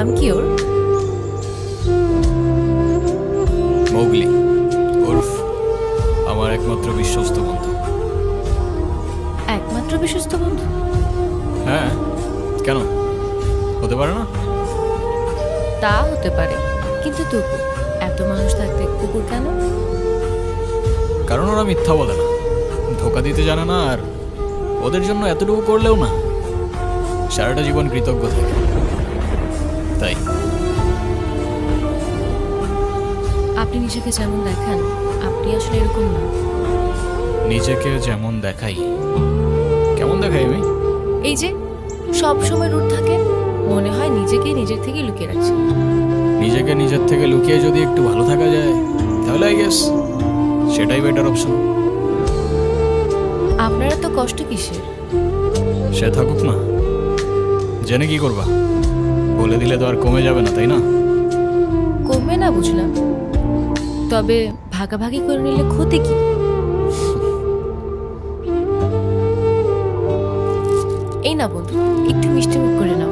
নাম কি ওর? মোগলি, ওরফ আমার একমাত্র বিশ্বস্ত বন্ধু। একমাত্র বিশ্বস্ত বন্ধু? হ্যাঁ, কেন হতে পারে না? তা হতে পারে, কিন্তু তবু এত মানুষ থাকতে কুকুর কেন? কারণ ওরা মিথ্যা বলে না, ধোকা দিতে জানে না, আর ওদের জন্য এতটুকু করলেও না সারাটা জীবন কৃতজ্ঞ থাকে। তাই আপনি নিজেকে যেমন দেখান, আপনি আসলে এরকম না। নিজেকে যেমন দেখাই? কেমন দেখাই আমি? এই যে সব সময় রুট থাকে, মনে হয় নিজেকে নিজের থেকে লুকিয়ে রাখছে। নিজেকে নিজের থেকে লুকিয়ে যদি একটু ভালো থাকা যায় তাহলে আই গেস সেটাই বেটার অপশন। আপনারা তো কষ্ট কিসের? সে থাকুক না, জেনে কি করবা? বলে দিলে তো আর কমে যাবে না, তাই না? কমবে না বুঝলাম, তবে ভাগাভাগি করে নিলে ক্ষতি কি? এই না বন্ধু, একটু মিষ্টি মুখ করে নাও।